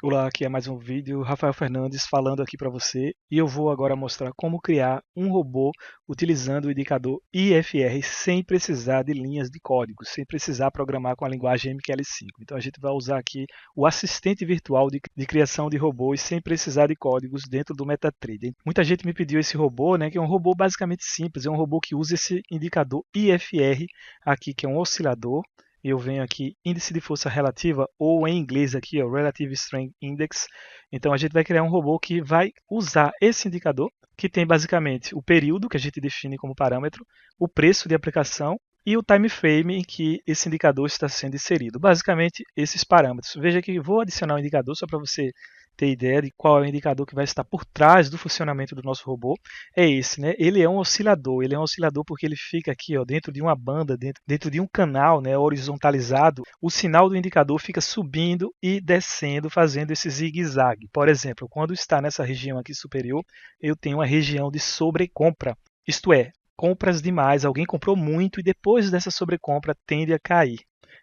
Olá, aqui é mais um vídeo, Rafael Fernandes falando aqui para você e eu vou agora mostrar como criar um robô utilizando o indicador IFR sem precisar de linhas de código, sem precisar programar com a linguagem MQL5. Então a gente vai usar aqui o assistente virtual de criação de robôs sem precisar de códigos dentro do MetaTrader. Muita gente me pediu esse robô, né, que é um robô basicamente simples, é um robô que usa esse indicador IFR aqui, que é um oscilador. Eu venho aqui índice de força relativa, ou em inglês aqui, ó, Relative Strength Index. Então a gente vai criar um robô que vai usar esse indicador, que tem basicamente o período que a gente define como parâmetro, o preço de aplicação e o time frame em que esse indicador está sendo inserido. Basicamente esses parâmetros. Veja que vou adicionar um indicador só para você ter ideia de qual é o indicador que vai estar por trás do funcionamento do nosso robô. É esse, né? Ele é um oscilador porque ele fica aqui, ó, dentro de uma banda, dentro de um canal, né, horizontalizado. O sinal do indicador fica subindo e descendo, fazendo esse zigue-zague. Por exemplo, quando está nessa região aqui superior, eu tenho uma região de sobrecompra. Isto é, compras demais, alguém comprou muito e depois dessa sobrecompra tende a cair,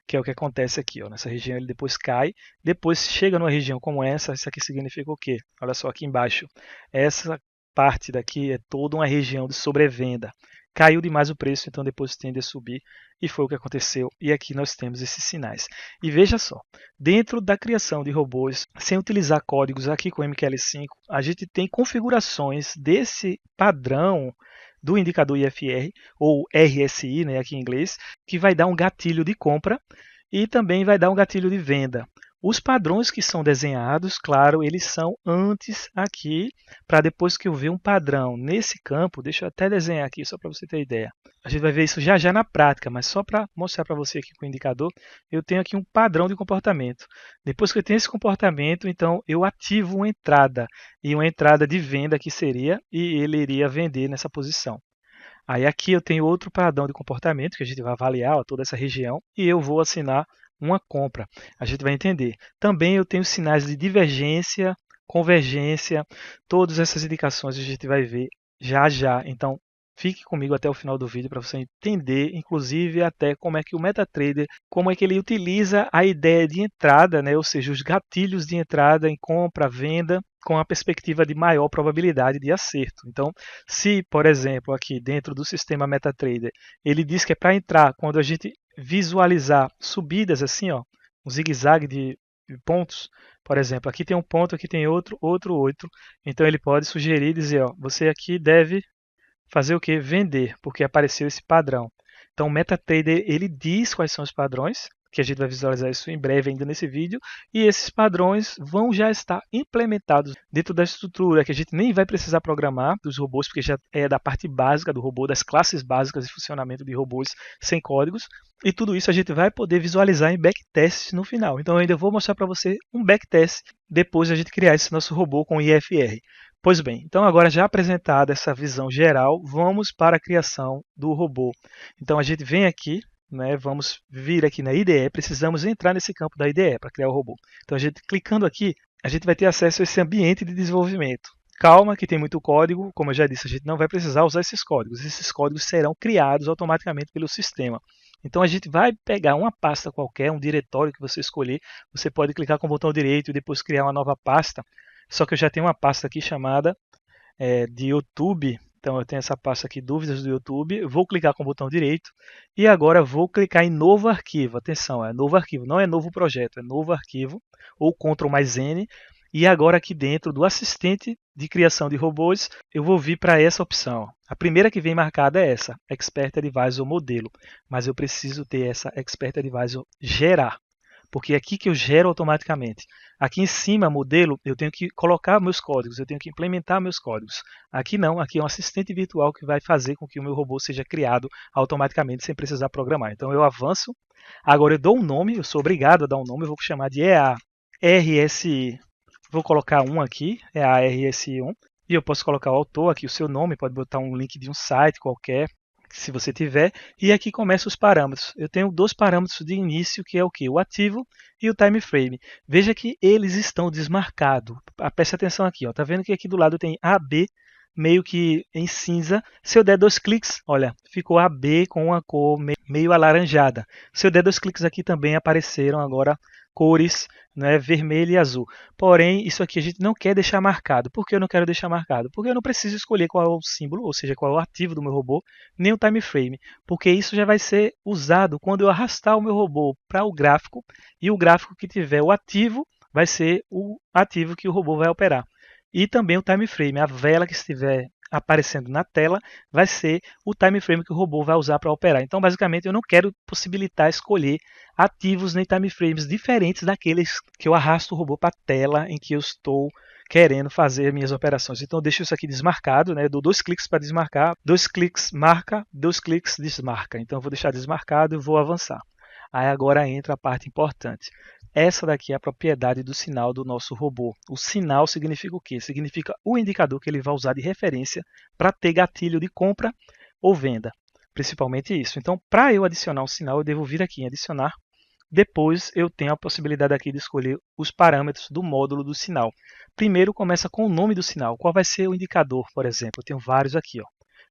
que é o que acontece aqui, ó. Nessa região ele depois cai, depois chega numa região como essa, isso aqui significa o quê? Olha só aqui embaixo, essa parte daqui é toda uma região de sobrevenda. Caiu demais o preço, então depois tende a subir, e foi o que aconteceu. E aqui nós temos esses sinais. E veja só, dentro da criação de robôs, sem utilizar códigos aqui com MQL5, a gente tem configurações desse padrão do indicador IFR, ou RSI, né, aqui em inglês, que vai dar um gatilho de compra e também vai dar um gatilho de venda. Os padrões que são desenhados, claro, eles são antes aqui, para depois que eu ver um padrão nesse campo, deixa eu até desenhar aqui só para você ter ideia. A gente vai ver isso já já na prática, mas só para mostrar para você aqui com o indicador, eu tenho aqui um padrão de comportamento. Depois que eu tenho esse comportamento, então eu ativo uma entrada, e uma entrada de venda que seria, e ele iria vender nessa posição. Aí aqui eu tenho outro padrão de comportamento que a gente vai avaliar, ó, toda essa região, e eu vou assinar uma compra. A gente vai entender. Também eu tenho sinais de divergência, convergência, todas essas indicações a gente vai ver já já. Então fique comigo até o final do vídeo para você entender, inclusive até como é que o MetaTrader, como é que ele utiliza a ideia de entrada, né, ou seja, os gatilhos de entrada em compra, venda, com a perspectiva de maior probabilidade de acerto. Então, se, por exemplo, aqui dentro do sistema MetaTrader, ele diz que é para entrar quando a gente visualizar subidas assim, ó, um zigue-zague de pontos, por exemplo, aqui tem um ponto, aqui tem outro. Então ele pode sugerir e dizer, ó, você aqui deve fazer o que? Vender, porque apareceu esse padrão. Então o MetaTrader ele diz quais são os padrões, que a gente vai visualizar isso em breve ainda nesse vídeo, e esses padrões vão já estar implementados dentro da estrutura, que a gente nem vai precisar programar dos robôs, porque já é da parte básica do robô, das classes básicas de funcionamento de robôs sem códigos, e tudo isso a gente vai poder visualizar em backtest no final. Então eu ainda vou mostrar para você um backtest depois de a gente criar esse nosso robô com IFR. Pois bem, então agora já apresentada essa visão geral, vamos para a criação do robô. Então a gente vem aqui, né, vamos vir aqui na IDE, precisamos entrar nesse campo da IDE para criar o robô. Então a gente clicando aqui, a gente vai ter acesso a esse ambiente de desenvolvimento. Calma que tem muito código, como eu já disse, a gente não vai precisar usar esses códigos. Esses códigos serão criados automaticamente pelo sistema. Então a gente vai pegar uma pasta qualquer, um diretório que você escolher, você pode clicar com o botão direito e depois criar uma nova pasta. Só que eu já tenho uma pasta aqui chamada de YouTube. Então eu tenho essa pasta aqui, dúvidas do YouTube. Eu vou clicar com o botão direito e agora vou clicar em novo arquivo. Atenção, é novo arquivo, não é novo projeto, é novo arquivo, ou Ctrl mais N. E agora aqui dentro do assistente de criação de robôs, eu vou vir para essa opção. A primeira que vem marcada é essa, Expert Advisor Modelo. Mas eu preciso ter essa Expert Advisor Gerar, porque é aqui que eu gero automaticamente. Aqui em cima, modelo, eu tenho que colocar meus códigos, eu tenho que implementar meus códigos. Aqui não, aqui é um assistente virtual que vai fazer com que o meu robô seja criado automaticamente sem precisar programar. Então eu avanço, agora eu dou um nome, eu sou obrigado a dar um nome, eu vou chamar de EA-RSI. Vou colocar um aqui, EA-RSI1, e eu posso colocar o autor aqui, o seu nome, pode botar um link de um site qualquer, se você tiver, e aqui começam os parâmetros. Eu tenho dois parâmetros de início, que é o que? O ativo e o time frame. Veja que eles estão desmarcados. Preste atenção aqui, ó. Tá vendo que aqui do lado tem AB meio que em cinza. Se eu der 2 cliques, olha, ficou AB com uma cor meio alaranjada. Se eu der 2 cliques aqui também apareceram agora cores, né, vermelho e azul. Porém, isso aqui a gente não quer deixar marcado. Por que eu não quero deixar marcado? Porque eu não preciso escolher qual é o símbolo, ou seja, qual é o ativo do meu robô, nem o time frame, porque isso já vai ser usado quando eu arrastar o meu robô para o gráfico, e o gráfico que tiver o ativo vai ser o ativo que o robô vai operar. E também o time frame, a vela que estiver aparecendo na tela vai ser o time frame que o robô vai usar para operar. Então, basicamente, eu não quero possibilitar escolher ativos nem time frames diferentes daqueles que eu arrasto o robô para a tela em que eu estou querendo fazer minhas operações. Então, eu deixo isso aqui desmarcado, né? Eu dou 2 cliques para desmarcar, 2 cliques marca, 2 cliques desmarca. Então, eu vou deixar desmarcado e vou avançar. Aí agora entra a parte importante. Essa daqui é a propriedade do sinal do nosso robô. O sinal significa o quê? Significa o indicador que ele vai usar de referência para ter gatilho de compra ou venda. Principalmente isso. Então, para eu adicionar um sinal, eu devo vir aqui em adicionar. Depois eu tenho a possibilidade aqui de escolher os parâmetros do módulo do sinal. Primeiro começa com o nome do sinal. Qual vai ser o indicador, por exemplo? Eu tenho vários aqui, ó.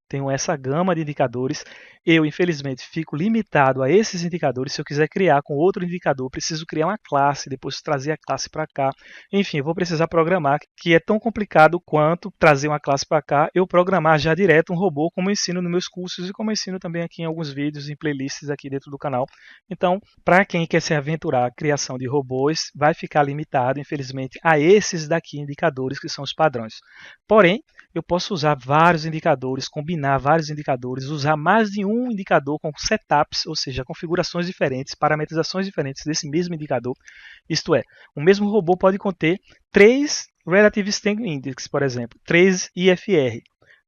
Tenho essa gama de indicadores. Eu, infelizmente, fico limitado a esses indicadores. Se eu quiser criar com outro indicador, preciso criar uma classe, depois trazer a classe para cá. Enfim, eu vou precisar programar, que é tão complicado quanto trazer uma classe para cá, eu programar já direto um robô, como eu ensino nos meus cursos e como eu ensino também aqui em alguns vídeos, em playlists aqui dentro do canal. Então, para quem quer se aventurar a criação de robôs, vai ficar limitado, infelizmente, a esses daqui indicadores, que são os padrões. Porém, eu posso usar vários indicadores, combinar vários indicadores, usar mais de um indicador com setups, ou seja, configurações diferentes, parametrizações diferentes desse mesmo indicador. Isto é, o mesmo robô pode conter 3 Relative Strength Index, por exemplo, 3 IFR.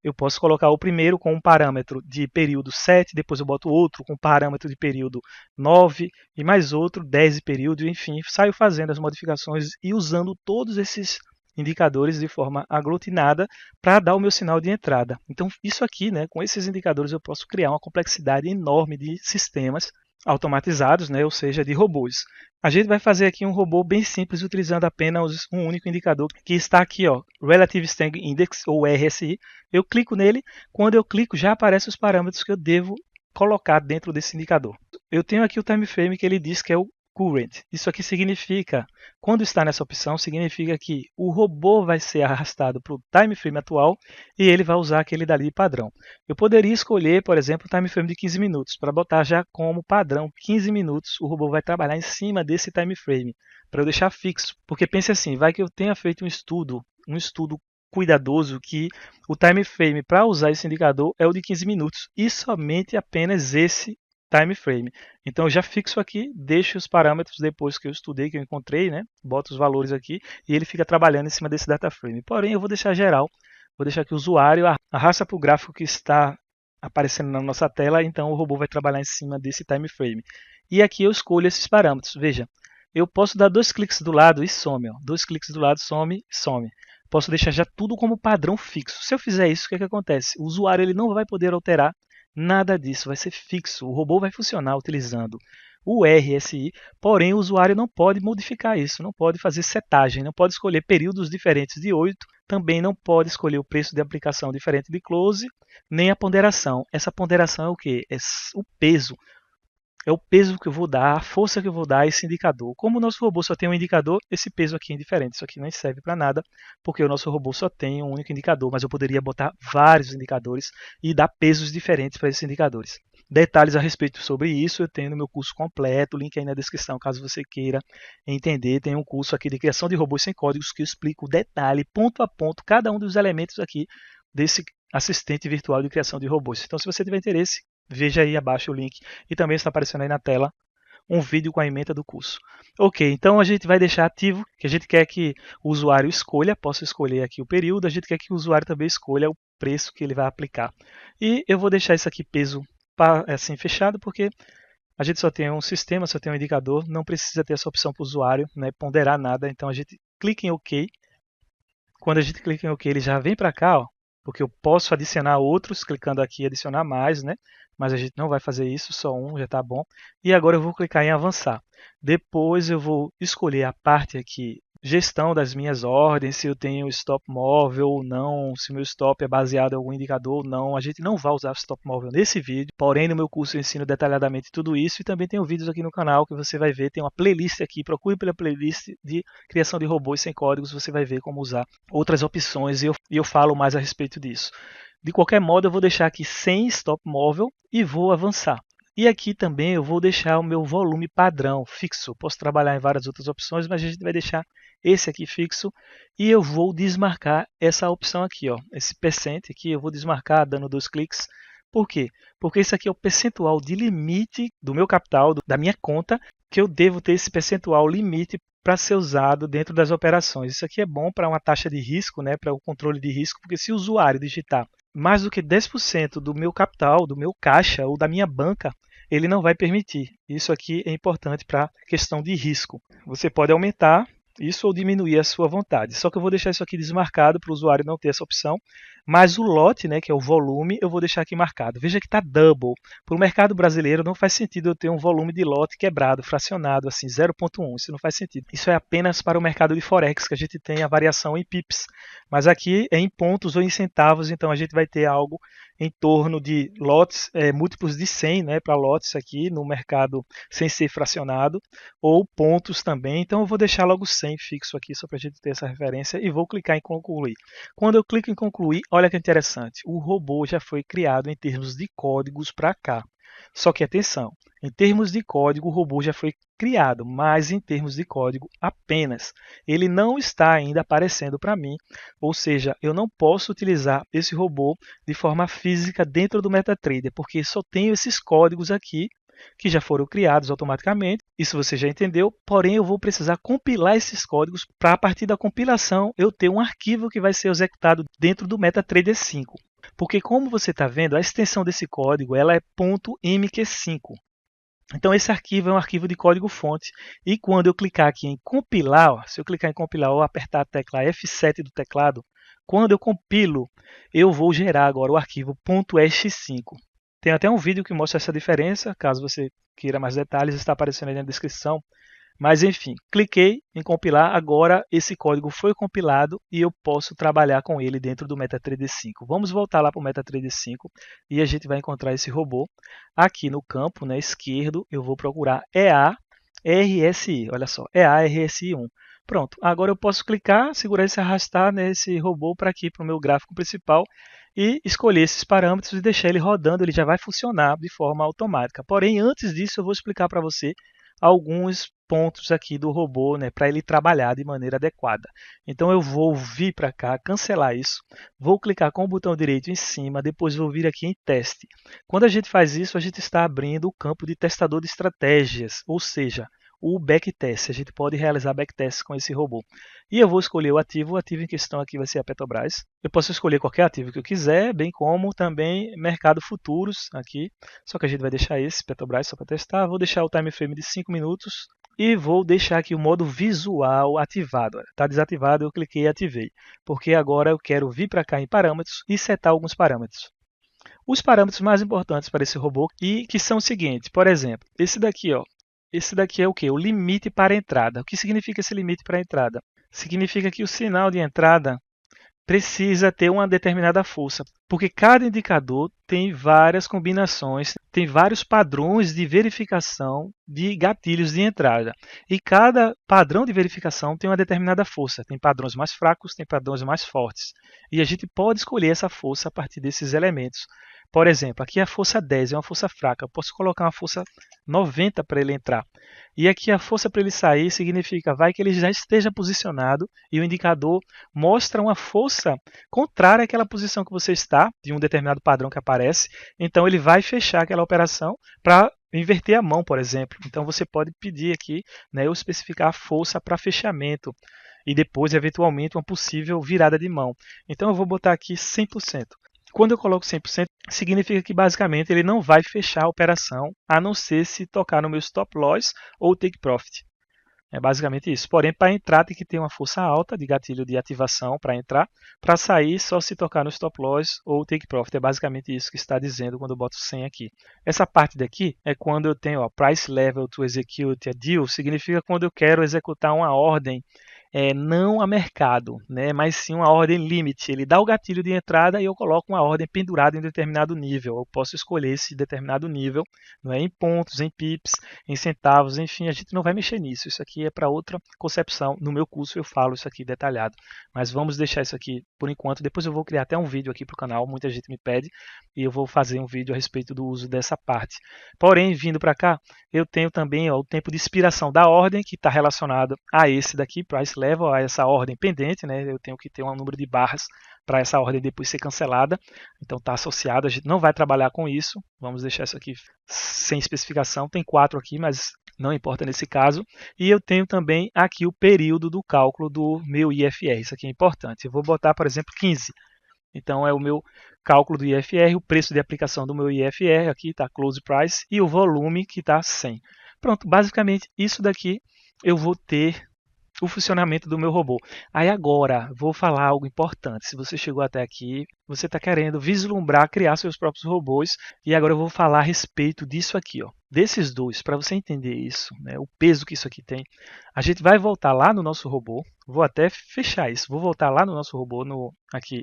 Eu posso colocar o primeiro com um parâmetro de período 7, depois eu boto outro com parâmetro de período 9 e mais outro 10 de período, enfim, saio fazendo as modificações e usando todos esses indicadores de forma aglutinada para dar o meu sinal de entrada. Então, isso aqui, né, com esses indicadores, eu posso criar uma complexidade enorme de sistemas automatizados, né, ou seja, de robôs. A gente vai fazer aqui um robô bem simples, utilizando apenas um único indicador, que está aqui, ó, Relative Strength Index, ou RSI. Eu clico nele, quando eu clico já aparecem os parâmetros que eu devo colocar dentro desse indicador. Eu tenho aqui o time frame que ele diz que é o current. Isso aqui significa, quando está nessa opção, significa que o robô vai ser arrastado para o time frame atual e ele vai usar aquele dali padrão. Eu poderia escolher, por exemplo, o time frame de 15 minutos, para botar já como padrão 15 minutos, o robô vai trabalhar em cima desse time frame, para eu deixar fixo. Porque pense assim, vai que eu tenha feito um estudo cuidadoso que o time frame para usar esse indicador é o de 15 minutos e somente apenas esse time frame. Então eu já fixo aqui, deixo os parâmetros depois que eu estudei, que eu encontrei, né? Boto os valores aqui e ele fica trabalhando em cima desse data frame. Porém, eu vou deixar geral, vou deixar que o usuário arrasta para o gráfico que está aparecendo na nossa tela, então o robô vai trabalhar em cima desse time frame. E aqui eu escolho esses parâmetros. Veja, eu posso dar 2 cliques do lado e some. 2 cliques do lado, some, some. Posso deixar já tudo como padrão fixo. Se eu fizer isso, o que é que acontece? O usuário ele não vai poder alterar nada disso, vai ser fixo. O robô vai funcionar utilizando o RSI, porém o usuário não pode modificar isso, não pode fazer setagem, não pode escolher períodos diferentes de 8, também não pode escolher o preço de aplicação diferente de close, nem a ponderação. Essa ponderação é o que? É o peso. É o peso que eu vou dar, a força que eu vou dar a esse indicador. Como o nosso robô só tem um indicador, esse peso aqui é indiferente. Isso aqui não serve para nada, porque o nosso robô só tem um único indicador, mas eu poderia botar vários indicadores e dar pesos diferentes para esses indicadores. Detalhes a respeito sobre isso eu tenho no meu curso completo, link aí na descrição, caso você queira entender. Tem um curso aqui de criação de robôs sem códigos que eu explico o detalhe, ponto a ponto, cada um dos elementos aqui desse assistente virtual de criação de robôs. Então, se você tiver interesse, veja aí abaixo o link e também está aparecendo aí na tela um vídeo com a ementa do curso. Ok, então a gente vai deixar ativo, que a gente quer que o usuário escolha, posso escolher aqui o período, a gente quer que o usuário também escolha o preço que ele vai aplicar. E eu vou deixar isso aqui peso assim fechado, porque a gente só tem um sistema, só tem um indicador, não precisa ter essa opção para o usuário, né, ponderar nada, então a gente clica em OK. Quando a gente clica em OK, ele já vem para cá, ó, porque eu posso adicionar outros, clicando aqui adicionar mais, né? Mas a gente não vai fazer isso, só um já está bom. E agora eu vou clicar em avançar. Depois eu vou escolher a parte aqui gestão das minhas ordens, se eu tenho stop móvel ou não, se meu stop é baseado em algum indicador ou não. A gente não vai usar stop móvel nesse vídeo, porém no meu curso eu ensino detalhadamente tudo isso e também tenho vídeos aqui no canal que você vai ver, tem uma playlist aqui, procure pela playlist de criação de robôs sem códigos, você vai ver como usar outras opções e eu falo mais a respeito disso. De qualquer modo, eu vou deixar aqui sem stop móvel e vou avançar. E aqui também eu vou deixar o meu volume padrão fixo. Posso trabalhar em várias outras opções, mas a gente vai deixar esse aqui fixo e eu vou desmarcar essa opção aqui, ó, esse percent aqui, eu vou desmarcar dando 2 cliques. Por quê? Porque esse aqui é o percentual de limite do meu capital, da minha conta, que eu devo ter esse percentual limite para ser usado dentro das operações. Isso aqui é bom para uma taxa de risco, né, para o controle de risco, porque se o usuário digitar mais do que 10% do meu capital, do meu caixa ou da minha banca, ele não vai permitir. Isso aqui é importante para questão de risco. Você pode aumentar isso ou diminuir a sua vontade. Só que eu vou deixar isso aqui desmarcado para o usuário não ter essa opção. Mas o lote, né, que é o volume, eu vou deixar aqui marcado. Veja que está double. Para o mercado brasileiro não faz sentido eu ter um volume de lote quebrado, fracionado, assim, 0,1. Isso não faz sentido. Isso é apenas para o mercado de Forex, que a gente tem a variação em pips. Mas aqui é em pontos ou em centavos, então a gente vai ter algo em torno de lotes, múltiplos de 100, né, para lotes aqui no mercado sem ser fracionado, ou pontos também. Então eu vou deixar logo 100 fixo aqui, só para a gente ter essa referência, e vou clicar em concluir. Quando eu clico em concluir, olha que interessante, o robô já foi criado em termos de códigos para cá. Só que atenção, em termos de código o robô já foi criado, mas em termos de código apenas. Ele não está ainda aparecendo para mim, ou seja, eu não posso utilizar esse robô de forma física dentro do MetaTrader, porque só tenho esses códigos aqui que já foram criados automaticamente, isso você já entendeu, porém eu vou precisar compilar esses códigos para a partir da compilação eu ter um arquivo que vai ser executado dentro do MetaTrader 5. Porque como você está vendo, a extensão desse código ela é .mq5. Então esse arquivo é um arquivo de código fonte e quando eu clicar aqui em compilar, ó, se eu clicar em compilar ou apertar a tecla F7 do teclado, quando eu compilo, eu vou gerar agora o arquivo .ext5. Tem até um vídeo que mostra essa diferença, caso você queira mais detalhes, está aparecendo aí na descrição. Mas enfim, cliquei em compilar, agora esse código foi compilado e eu posso trabalhar com ele dentro do MetaTrader 5. Vamos voltar lá para o MetaTrader 5 e a gente vai encontrar esse robô. Aqui no campo, né, esquerdo, eu vou procurar EA-RSI, olha só, EA-RSI1. Pronto, agora eu posso clicar, segurar esse arrastar nesse robô para aqui para o meu gráfico principal e escolher esses parâmetros e deixar ele rodando, ele já vai funcionar de forma automática. Porém, antes disso eu vou explicar para você alguns pontos aqui do robô, né, para ele trabalhar de maneira adequada. Então eu vou vir para cá, cancelar isso, vou clicar com o botão direito em cima, depois vou vir aqui em teste. Quando a gente faz isso, a gente está abrindo o campo de testador de estratégias, ou seja, o backtest. A gente pode realizar backtest com esse robô. E eu vou escolher o ativo em questão aqui vai ser a Petrobras. Eu posso escolher qualquer ativo que eu quiser, bem como também mercado futuros aqui. Só que a gente vai deixar esse Petrobras só para testar. Vou deixar o time frame de 5 minutos e vou deixar aqui o modo visual ativado. Está desativado, eu cliquei e ativei, porque agora eu quero vir para cá em parâmetros e setar alguns parâmetros. Os parâmetros mais importantes para esse robô e que são os seguintes, por exemplo, esse daqui, ó, esse daqui é o que? O limite para entrada. O que significa esse limite para entrada? Significa que o sinal de entrada precisa ter uma determinada força, porque cada indicador tem várias combinações, tem vários padrões de verificação de gatilhos de entrada. E cada padrão de verificação tem uma determinada força. Tem padrões mais fracos, tem padrões mais fortes. E a gente pode escolher essa força a partir desses elementos. Por exemplo, aqui a força 10 é uma força fraca. Eu posso colocar uma força 90 para ele entrar. E aqui a força para ele sair significa vai que ele já esteja posicionado e o indicador mostra uma força contrária àquela posição que você está, de um determinado padrão que aparece. Então ele vai fechar aquela operação para inverter a mão, por exemplo. Então você pode pedir aqui, né, ou especificar a força para fechamento e depois, eventualmente, uma possível virada de mão. Então eu vou botar aqui 100%. Quando eu coloco 100%, significa que basicamente ele não vai fechar a operação, a não ser se tocar no meu stop loss ou take profit. É basicamente isso. Porém, para entrar tem que ter uma força alta de gatilho de ativação para entrar. Para sair, só se tocar no stop loss ou take profit. É basicamente isso que está dizendo quando eu boto 100 aqui. Essa parte daqui é quando eu tenho price level to execute a deal. Significa quando eu quero executar uma ordem não a mercado, né, mas sim uma ordem limite. Ele dá o gatilho de entrada e eu coloco uma ordem pendurada em determinado nível. Eu posso escolher esse determinado nível, não é, em pontos, em pips, em centavos, enfim, a gente não vai mexer nisso. Isso aqui é para outra concepção. No meu curso eu falo isso aqui detalhado, mas vamos deixar isso aqui por enquanto. Depois eu vou criar até um vídeo aqui para o canal, muita gente me pede, e eu vou fazer um vídeo a respeito do uso dessa parte. Porém, vindo para cá, eu tenho também o tempo de expiração da ordem, que está relacionado a esse daqui, price level, a essa ordem pendente, né? Eu tenho que ter um número de barras para essa ordem depois ser cancelada, então está associado, a gente não vai trabalhar com isso, vamos deixar isso aqui sem especificação, tem 4 aqui, mas não importa nesse caso. E eu tenho também aqui o período do cálculo do meu IFR, isso aqui é importante, eu vou botar, por exemplo, 15. Então é o meu cálculo do IFR, o preço de aplicação do meu IFR, aqui está close price, e o volume que está 100. Pronto, basicamente isso daqui eu vou ter o funcionamento do meu robô. Aí agora, vou falar algo importante. Se você chegou até aqui, você está querendo vislumbrar, criar seus próprios robôs, e agora eu vou falar a respeito disso aqui, ó, desses dois, para você entender isso, né, o peso que isso aqui tem. A gente vai voltar lá no nosso robô, vou até fechar isso, vou voltar lá no nosso robô, aqui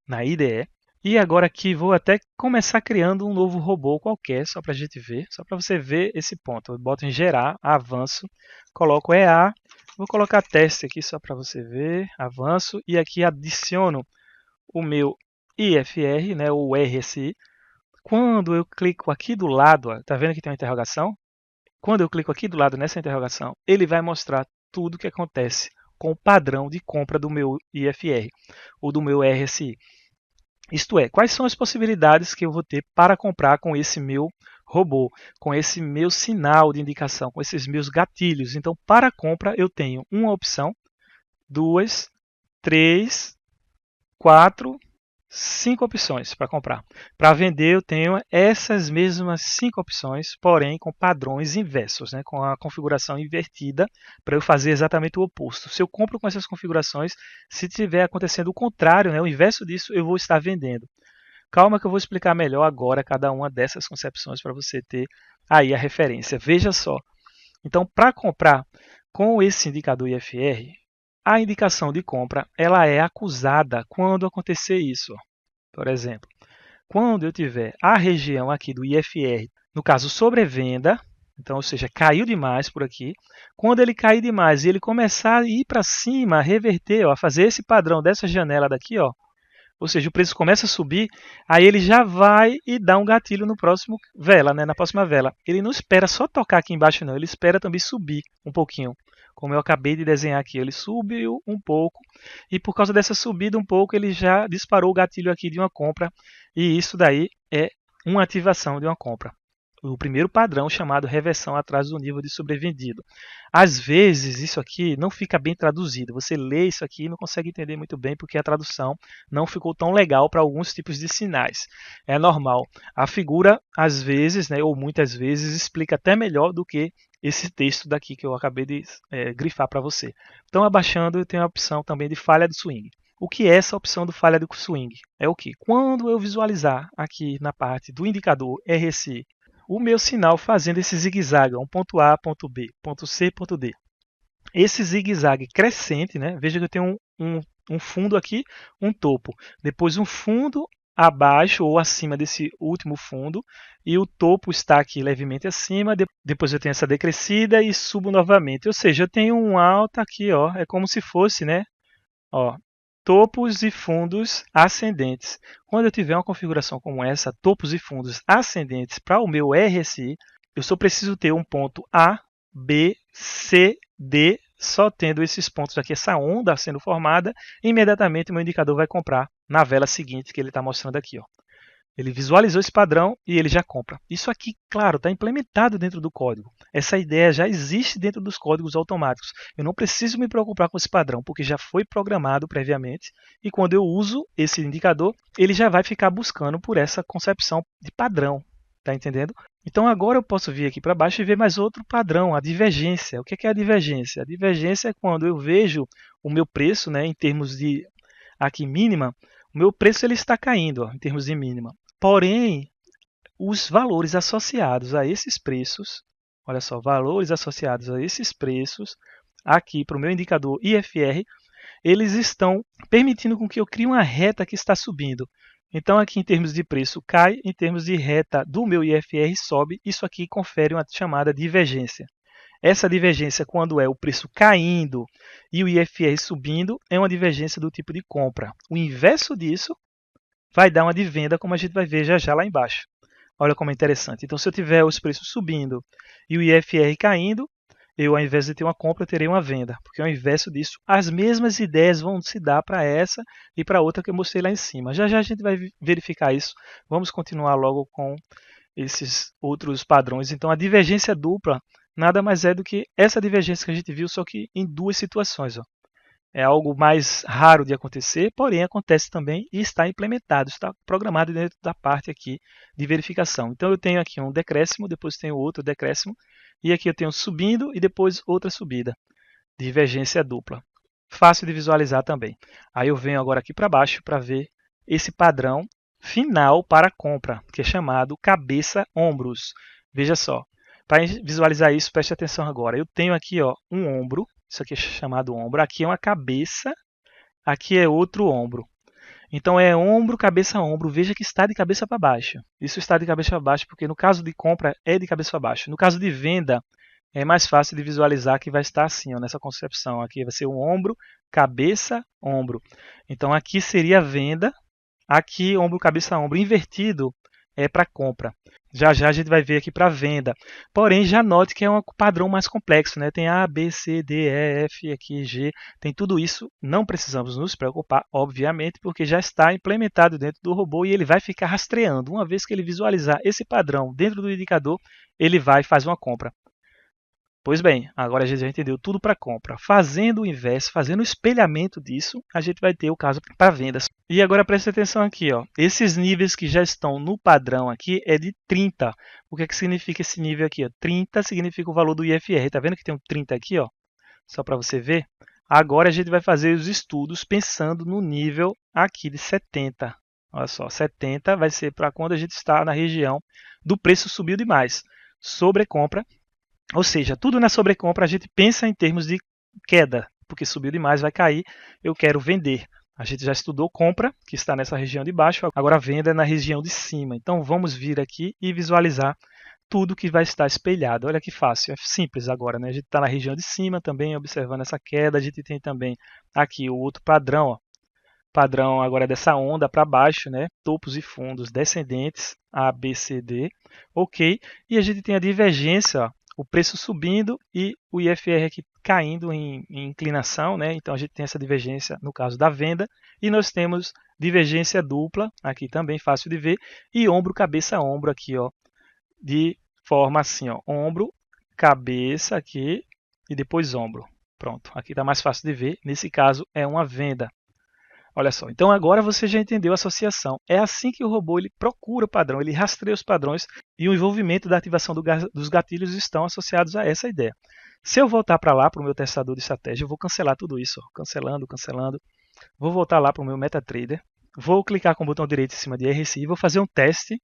na IDE. E agora aqui vou até começar criando um novo robô qualquer, só para a gente ver, só para você ver esse ponto. Eu boto em gerar, avanço, coloco EA, vou colocar teste aqui só para você ver, avanço, e aqui adiciono o meu IFR, né, o RSI. Quando eu clico aqui do lado, ó, tá vendo que tem uma interrogação? Quando eu clico aqui do lado nessa interrogação, ele vai mostrar tudo o que acontece com o padrão de compra do meu IFR ou do meu RSI. Isto é, quais são as possibilidades que eu vou ter para comprar com esse meu robô, com esse meu sinal de indicação, com esses meus gatilhos. Então, para a compra, eu tenho uma opção, 2, 3, 4, 5 opções para comprar. Para vender, eu tenho essas mesmas 5 opções, porém com padrões inversos, né? Com a configuração invertida, para eu fazer exatamente o oposto. Se eu compro com essas configurações, se estiver acontecendo o contrário, né? O inverso disso, eu vou estar vendendo. Calma que eu vou explicar melhor agora cada uma dessas concepções para você ter aí a referência. Veja só. Então, para comprar com esse indicador IFR, a indicação de compra ela é acusada quando acontecer isso. Por exemplo, quando eu tiver a região aqui do IFR, no caso sobrevenda, então, ou seja, caiu demais por aqui. Quando ele cair demais e ele começar a ir para cima, a reverter, ó, a fazer esse padrão dessa janela daqui, ó, ou seja, o preço começa a subir, aí ele já vai e dá um gatilho no próximo vela, né, na próxima vela. Ele não espera só tocar aqui embaixo, não, ele espera também subir um pouquinho. Como eu acabei de desenhar aqui, ele subiu um pouco e por causa dessa subida um pouco ele já disparou o gatilho aqui de uma compra e isso daí é uma ativação de uma compra. O primeiro padrão chamado reversão atrás do nível de sobrevendido. Às vezes isso aqui não fica bem traduzido. Você lê isso aqui e não consegue entender muito bem porque a tradução não ficou tão legal para alguns tipos de sinais. É normal. A figura às vezes, né, ou muitas vezes, explica até melhor do que esse texto daqui que eu acabei de grifar para você. Então, abaixando, eu tenho a opção também de falha de swing. O que é essa opção do falha de swing? É o que? Quando eu visualizar aqui na parte do indicador RSI o meu sinal fazendo esse zigue-zague, um ponto A, ponto B, ponto C, ponto D. Esse zigue-zague crescente, né? Veja que eu tenho um fundo aqui, um topo. Depois um fundo abaixo ou acima desse último fundo e o topo está aqui levemente acima, depois eu tenho essa decrescida e subo novamente, ou seja, eu tenho um alta aqui, ó, é como se fosse, né, ó, topos e fundos ascendentes. Quando eu tiver uma configuração como essa, topos e fundos ascendentes para o meu RSI, eu só preciso ter um ponto A, B, C, D, só tendo esses pontos aqui, essa onda sendo formada, imediatamente o meu indicador vai comprar na vela seguinte que ele está mostrando aqui, ó. Ele visualizou esse padrão e ele já compra. Isso aqui, claro, está implementado dentro do código. Essa ideia já existe dentro dos códigos automáticos. Eu não preciso me preocupar com esse padrão, porque já foi programado previamente. E quando eu uso esse indicador, ele já vai ficar buscando por essa concepção de padrão. Tá entendendo? Então agora eu posso vir aqui para baixo e ver mais outro padrão, a divergência. O que é a divergência? A divergência é quando eu vejo o meu preço, né, em termos de aqui mínima, o meu preço ele está caindo, ó, em termos de mínima. Porém, os valores associados a esses preços, olha só, valores associados a esses preços aqui para o meu indicador IFR, eles estão permitindo com que eu crie uma reta que está subindo. Então aqui em termos de preço cai, em termos de reta do meu IFR sobe, isso aqui confere uma chamada divergência. Essa divergência, quando é o preço caindo e o IFR subindo, é uma divergência do tipo de compra. O inverso disso vai dar uma de venda, como a gente vai ver já já lá embaixo. Olha como é interessante. Então, se eu tiver os preços subindo e o IFR caindo, eu, ao invés de ter uma compra, terei uma venda, porque ao inverso disso, as mesmas ideias vão se dar para essa e para outra que eu mostrei lá em cima. Já já a gente vai verificar isso. Vamos continuar logo com esses outros padrões. Então, a divergência dupla nada mais é do que essa divergência que a gente viu, só que em duas situações. Ó. É algo mais raro de acontecer, porém acontece também e está implementado, está programado dentro da parte aqui de verificação. Então eu tenho aqui um decréscimo, depois tenho outro decréscimo, e aqui eu tenho subindo e depois outra subida. Divergência dupla. Fácil de visualizar também. Aí eu venho agora aqui para baixo para ver esse padrão final para a compra, que é chamado cabeça-ombros. Veja só, para visualizar isso, preste atenção agora. Eu tenho aqui ó, um ombro, isso aqui é chamado ombro, aqui é uma cabeça, aqui é outro ombro. Então é ombro, cabeça, ombro. Veja que está de cabeça para baixo. Isso está de cabeça para baixo porque no caso de compra é de cabeça para baixo. No caso de venda é mais fácil de visualizar que vai estar assim, ó, nessa concepção. Aqui vai ser o ombro, cabeça, ombro. Então aqui seria a venda, aqui ombro, cabeça, ombro. Invertido é para compra. Já já a gente vai ver aqui para venda. Porém, já note que é um padrão mais complexo, né? Tem A, B, C, D, E, F, aqui G, tem tudo isso. Não precisamos nos preocupar, obviamente, porque já está implementado dentro do robô e ele vai ficar rastreando. Uma vez que ele visualizar esse padrão dentro do indicador, ele vai e faz uma compra. Pois bem, agora a gente já entendeu tudo para compra. Fazendo o inverso, fazendo o espelhamento disso, a gente vai ter o caso para vendas. E agora preste atenção aqui, ó. Esses níveis que já estão no padrão aqui é de 30. O que é que significa esse nível aqui? Ó? 30 significa o valor do IFR. Tá vendo que tem um 30 aqui, ó? Só para você ver. Agora a gente vai fazer os estudos pensando no nível aqui de 70. Olha só, 70 vai ser para quando a gente está na região do preço subiu demais. Sobrecompra. Ou seja, tudo na sobrecompra a gente pensa em termos de queda, porque subiu demais, vai cair, eu quero vender. A gente já estudou compra, que está nessa região de baixo, agora venda é na região de cima. Então vamos vir aqui e visualizar tudo que vai estar espelhado. Olha que fácil, é simples agora, né? A gente está na região de cima também, observando essa queda. A gente tem também aqui o outro padrão, ó. Padrão agora dessa onda para baixo, né? Topos e fundos descendentes, A, B, C, D, ok. E a gente tem a divergência, ó, o preço subindo e o IFR aqui caindo em inclinação, né? Então a gente tem essa divergência no caso da venda e nós temos divergência dupla, aqui também fácil de ver, e ombro, cabeça, ombro aqui, ó, de forma assim, ó, ombro, cabeça aqui e depois ombro. Pronto, aqui está mais fácil de ver. Nesse caso é uma venda. Olha só, então agora você já entendeu a associação. É assim que o robô ele procura o padrão, ele rastreia os padrões e o envolvimento da ativação dos gatilhos estão associados a essa ideia. Se eu voltar para lá, para o meu testador de estratégia, eu vou cancelar tudo isso, ó, cancelando, cancelando. Vou voltar lá para o meu MetaTrader, vou clicar com o botão direito em cima de RSI, vou fazer um teste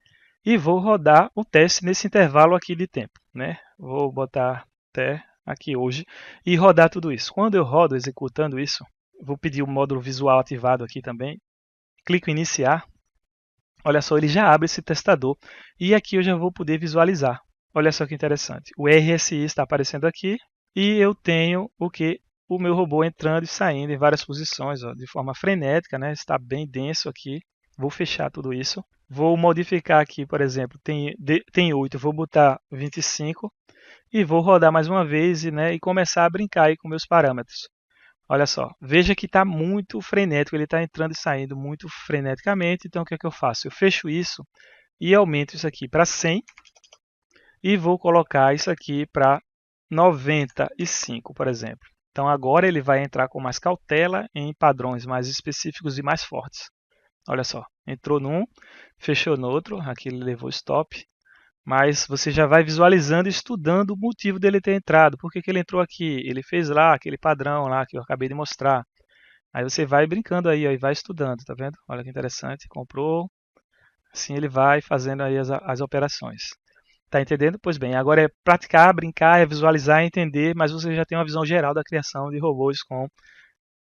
e vou rodar o teste nesse intervalo aqui de tempo. Né? Vou botar até aqui hoje e rodar tudo isso. Quando eu rodo executando isso, vou pedir o módulo visual ativado aqui também. Clico em iniciar. Olha só, ele já abre esse testador. E aqui eu já vou poder visualizar. Olha só que interessante. O RSI está aparecendo aqui. E eu tenho o que? O meu robô entrando e saindo em várias posições, ó, de forma frenética, né? Está bem denso aqui. Vou fechar tudo isso. Vou modificar aqui, por exemplo, tem 8, vou botar 25. E vou rodar mais uma vez e começar a brincar aí com meus parâmetros. Olha só, veja que está muito frenético, ele está entrando e saindo muito freneticamente, então o que é que eu faço? Eu fecho isso e aumento isso aqui para 100 e vou colocar isso aqui para 95, por exemplo. Então agora ele vai entrar com mais cautela em padrões mais específicos e mais fortes. Olha só, entrou num, fechou no outro, aqui ele levou stop, mas você já vai visualizando e estudando o motivo dele ter entrado. Por que ele entrou aqui? Ele fez lá aquele padrão lá que eu acabei de mostrar. Aí você vai brincando aí, ó, e vai estudando, tá vendo? Olha que interessante, comprou. Assim ele vai fazendo aí as operações. Tá entendendo? Pois bem, agora é praticar, brincar, é visualizar, entender, mas você já tem uma visão geral da criação de robôs com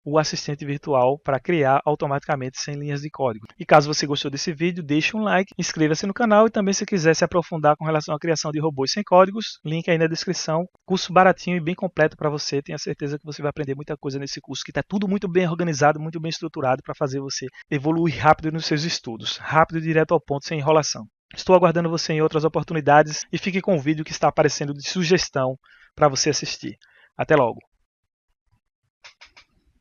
o assistente virtual para criar automaticamente sem linhas de código. E caso você gostou desse vídeo, deixe um like, inscreva-se no canal e também se quiser se aprofundar com relação à criação de robôs sem códigos, link aí na descrição. Curso baratinho e bem completo para você, tenha certeza que você vai aprender muita coisa nesse curso, que está tudo muito bem organizado, muito bem estruturado para fazer você evoluir rápido nos seus estudos, rápido e direto ao ponto, sem enrolação. Estou aguardando você em outras oportunidades e fique com o vídeo que está aparecendo de sugestão para você assistir. Até logo!